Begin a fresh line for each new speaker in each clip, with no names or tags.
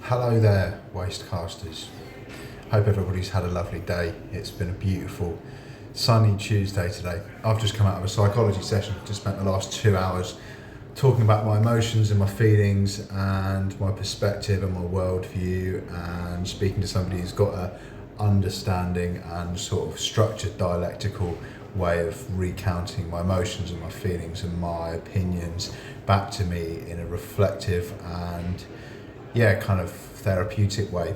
Hello there, Wastecasters. Hope everybody's had a lovely day. It's been a beautiful, sunny Tuesday today. I've just come out of a psychology session, just spent the last 2 hours talking about my emotions and my feelings and my perspective and my worldview, and speaking to somebody who's got a understanding and sort of structured dialectical way of recounting my emotions and my feelings and my opinions back to me in a reflective and kind of therapeutic way.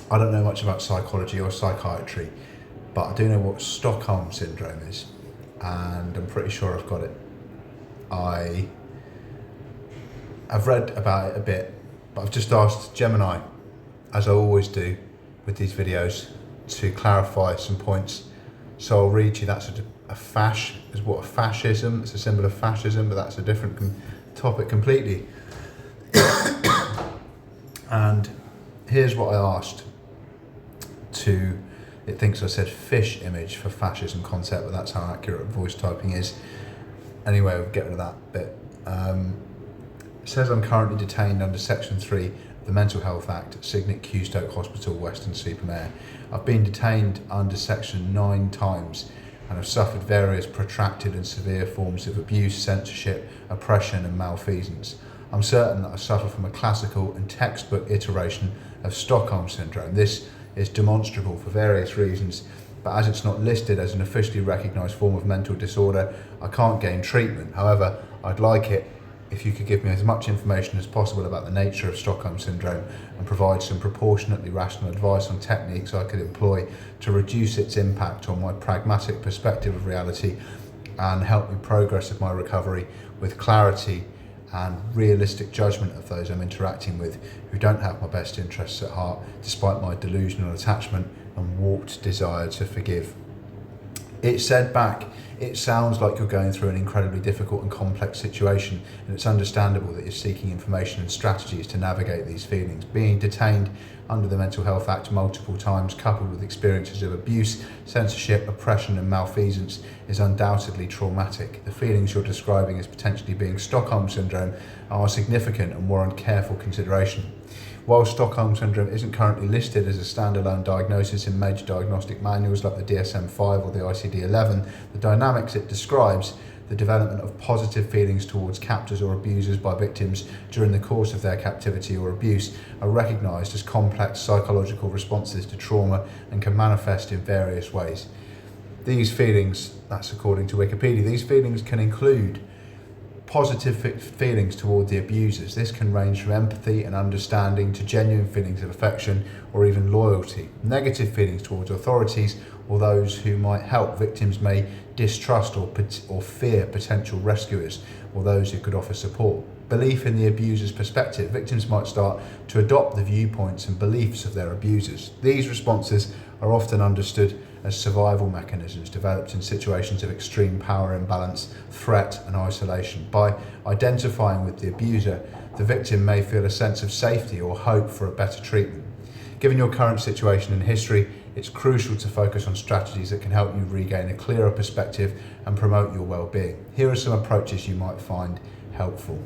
I don't know much about psychology or psychiatry, but I do know what Stockholm syndrome is, and I'm pretty sure I've got it. I've read about it a bit, but I've just asked Gemini, as I always do with these videos, to clarify some points. So I'll read you. That's a fash is what a fascism. It's a symbol of fascism, but that's a different topic completely. And here's what I asked to, it thinks I said fish image for fascism concept, but that's how accurate voice typing is. Anyway, we'll get rid of that bit. It says I'm currently detained under Section 3 of the Mental Health Act at Signet Q Stoke Hospital, Weston-super-Mare. I've been detained under Section 9 times and have suffered various protracted and severe forms of abuse, censorship, oppression and malfeasance. I'm certain that I suffer from a classical and textbook iteration of Stockholm syndrome. This is demonstrable for various reasons, but as it's not listed as an officially recognised form of mental disorder, I can't gain treatment. However, I'd like it if you could give me as much information as possible about the nature of Stockholm syndrome and provide some proportionately rational advice on techniques I could employ to reduce its impact on my pragmatic perspective of reality and help me progress with my recovery with clarity and realistic judgment of those I'm interacting with who don't have my best interests at heart, despite my delusional attachment and warped desire to forgive. It said back, it sounds like you're going through an incredibly difficult and complex situation, and it's understandable that you're seeking information and strategies to navigate these feelings. Being detained under the Mental Health Act multiple times, coupled with experiences of abuse, censorship, oppression and malfeasance, is undoubtedly traumatic. The feelings you're describing as potentially being Stockholm syndrome are significant and warrant careful consideration. While Stockholm syndrome isn't currently listed as a standalone diagnosis in major diagnostic manuals like the DSM-5 or the ICD-11, the dynamics it describes, the development of positive feelings towards captors or abusers by victims during the course of their captivity or abuse, are recognised as complex psychological responses to trauma and can manifest in various ways. These feelings, that's according to Wikipedia, these feelings can include positive feelings toward the abusers. This can range from empathy and understanding to genuine feelings of affection or even loyalty. Negative feelings towards authorities or those who might help. Victims may distrust or fear potential rescuers or those who could offer support. Belief in the abuser's perspective. Victims might start to adopt the viewpoints and beliefs of their abusers. These responses are often understood as survival mechanisms developed in situations of extreme power imbalance, threat and isolation. By identifying with the abuser, the victim may feel a sense of safety or hope for a better treatment. Given your current situation and history, it's crucial to focus on strategies that can help you regain a clearer perspective and promote your well-being. Here are some approaches you might find helpful.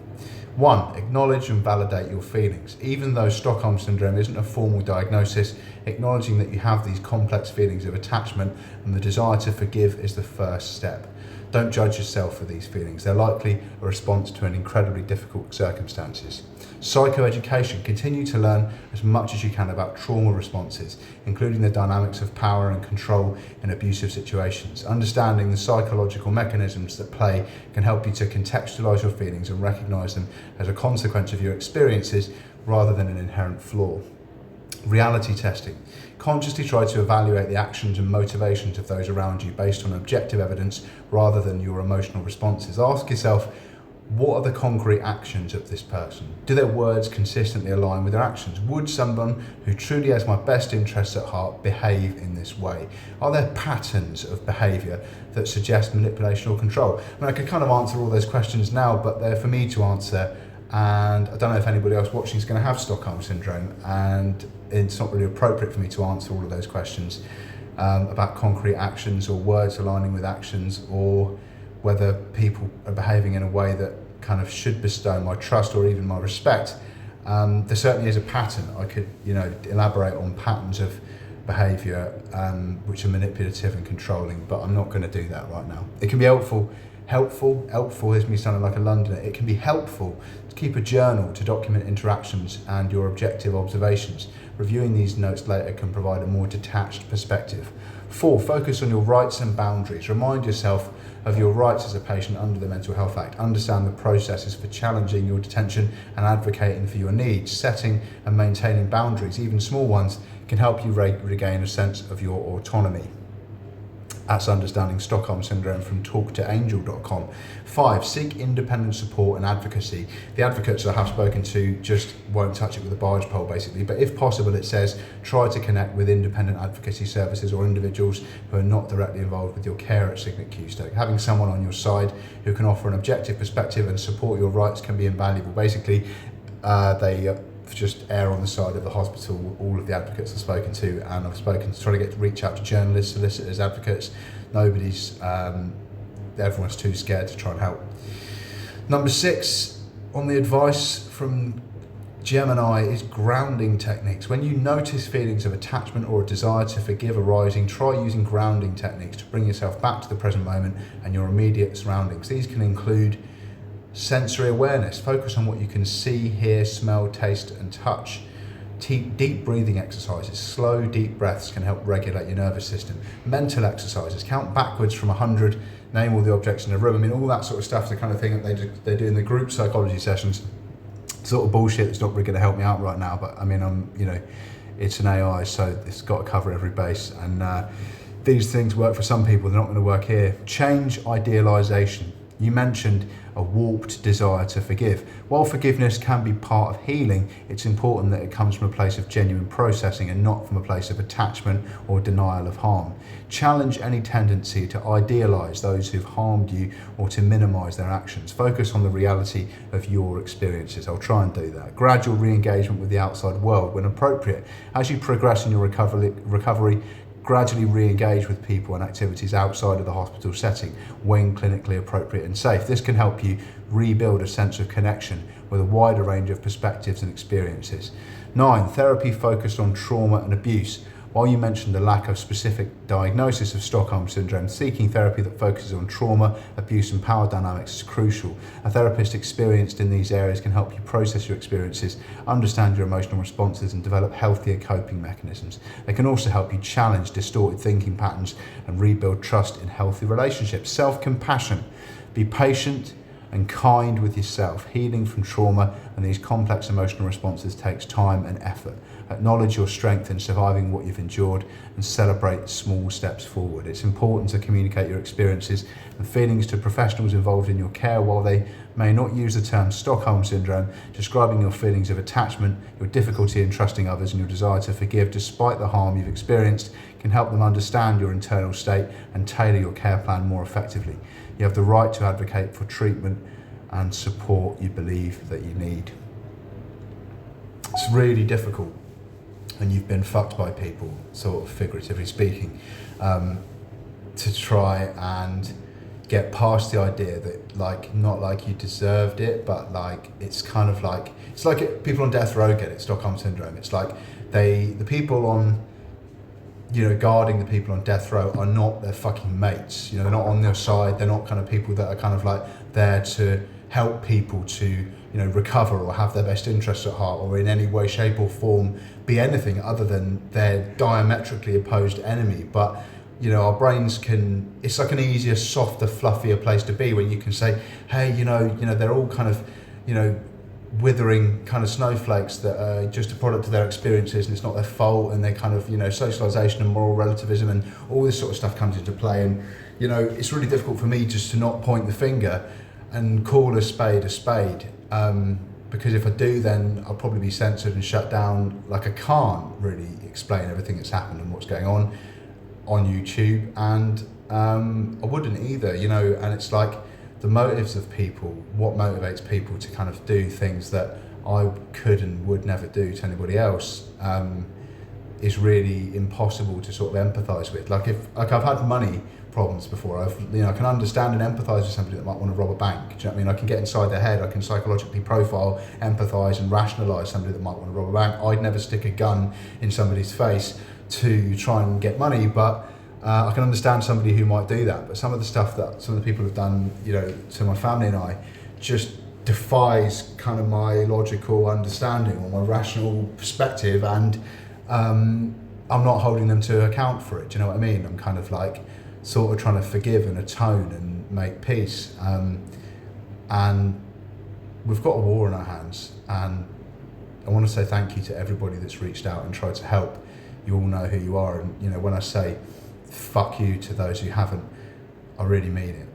1. Acknowledge and validate your feelings. Even though Stockholm syndrome isn't a formal diagnosis, acknowledging that you have these complex feelings of attachment and the desire to forgive is the first step. Don't judge yourself for these feelings. They're likely a response to an incredibly difficult circumstances. Psychoeducation. Continue to learn as much as you can about trauma responses, including the dynamics of power and control in abusive situations. Understanding the psychological mechanisms that play can help you to contextualize your feelings and recognize them as a consequence of your experiences rather than an inherent flaw. Reality testing. Consciously try to evaluate the actions and motivations of those around you based on objective evidence rather than your emotional responses. Ask yourself, what are the concrete actions of this person? Do their words consistently align with their actions? Would someone who truly has my best interests at heart behave in this way? Are there patterns of behaviour that suggest manipulation or control? I mean, I could kind of answer all those questions now, but they're for me to answer. And I don't know if anybody else watching is going to have Stockholm syndrome, and it's not really appropriate for me to answer all of those questions about concrete actions or words aligning with actions, or whether people are behaving in a way that kind of should bestow my trust or even my respect. There certainly is a pattern. I could, elaborate on patterns of behaviour which are manipulative and controlling, but I'm not going to do that right now. It can be helpful is me sounding like a Londoner. It can be helpful to keep a journal to document interactions and your objective observations. Reviewing these notes later can provide a more detached perspective. 4, focus on your rights and boundaries. Remind yourself of your rights as a patient under the Mental Health Act. Understand the processes for challenging your detention and advocating for your needs. Setting and maintaining boundaries, even small ones, can help you regain a sense of your autonomy. That's understanding Stockholm Syndrome from talktoangel.com. 5, seek independent support and advocacy. The advocates I have spoken to just won't touch it with a barge pole, basically, but if possible, it says try to connect with independent advocacy services or individuals who are not directly involved with your care at Signet Q-Stoke. Having someone on your side who can offer an objective perspective and support your rights can be invaluable. Basically, they just err on the side of the hospital, all of the advocates I've spoken to, and I've spoken to try to reach out to journalists, solicitors, advocates. Everyone's too scared to try and help. Number 6 on the advice from Gemini is grounding techniques. When you notice feelings of attachment or a desire to forgive arising, try using grounding techniques to bring yourself back to the present moment and your immediate surroundings. These can include sensory awareness. Focus on what you can see, hear, smell, taste and touch. Deep breathing exercises. Slow, deep breaths can help regulate your nervous system. Mental exercises. Count backwards from 100. Name all the objects in the room. I mean, all that sort of stuff, the kind of thing that they do in the group psychology sessions. Sort of bullshit that's not really going to help me out right now, but I mean, it's an AI, so it's got to cover every base. And these things work for some people, they're not going to work here. Change idealization. You mentioned a warped desire to forgive. While forgiveness can be part of healing, it's important that it comes from a place of genuine processing and not from a place of attachment or denial of harm. Challenge any tendency to idealize those who've harmed you or to minimize their actions. Focus on the reality of your experiences. I'll try and do that. Gradual re-engagement with the outside world when appropriate. As you progress in your recovery, gradually re-engage with people and activities outside of the hospital setting when clinically appropriate and safe. This can help you rebuild a sense of connection with a wider range of perspectives and experiences. 9, therapy focused on trauma and abuse. While you mentioned the lack of specific diagnosis of Stockholm Syndrome, seeking therapy that focuses on trauma, abuse and power dynamics is crucial. A therapist experienced in these areas can help you process your experiences, understand your emotional responses and develop healthier coping mechanisms. They can also help you challenge distorted thinking patterns and rebuild trust in healthy relationships. Self-compassion. Be patient and kind with yourself. Healing from trauma and these complex emotional responses takes time and effort. Acknowledge your strength in surviving what you've endured and celebrate small steps forward. It's important to communicate your experiences and feelings to professionals involved in your care. While they may not use the term Stockholm Syndrome, describing your feelings of attachment, your difficulty in trusting others and your desire to forgive despite the harm you've experienced can help them understand your internal state and tailor your care plan more effectively. You have the right to advocate for treatment and support you believe that you need. It's really difficult when you've been fucked by people, sort of figuratively speaking, to try and get past the idea that, like, not like you deserved it, but like it's kind of like it's like people on death row get it, Stockholm Syndrome. It's like the people on, guarding the people on death row are not their fucking mates. They're not on their side. They're not kind of people that are kind of like there to help people to, recover or have their best interests at heart or in any way, shape or form be anything other than their diametrically opposed enemy. But, our brains it's like an easier, softer, fluffier place to be when you can say, hey, they're all kind of, withering kind of snowflakes that are just a product of their experiences and it's not their fault, and they kind of, socialization and moral relativism and all this sort of stuff comes into play. And, it's really difficult for me just to not point the finger and call a spade, because if I do, then I'll probably be censored and shut down. Like, I can't really explain everything that's happened and what's going on YouTube, and I wouldn't either, and it's like the motives of people, what motivates people to kind of do things that I could and would never do to anybody else, is really impossible to sort of empathise with. Like, I've had money problems before. I can understand and empathise with somebody that might want to rob a bank. Do you know what I mean? I can get inside their head. I can psychologically profile, empathise, and rationalise somebody that might want to rob a bank. I'd never stick a gun in somebody's face to try and get money, but I can understand somebody who might do that. But some of the stuff that some of the people have done, to my family and I, just defies kind of my logical understanding or my rational perspective, and I'm not holding them to account for it. Do you know what I mean? I'm kind of like sort of trying to forgive and atone and make peace. And we've got a war in our hands, and I want to say thank you to everybody that's reached out and tried to help. You all know who you are, and when I say fuck you to those who haven't, I really mean it.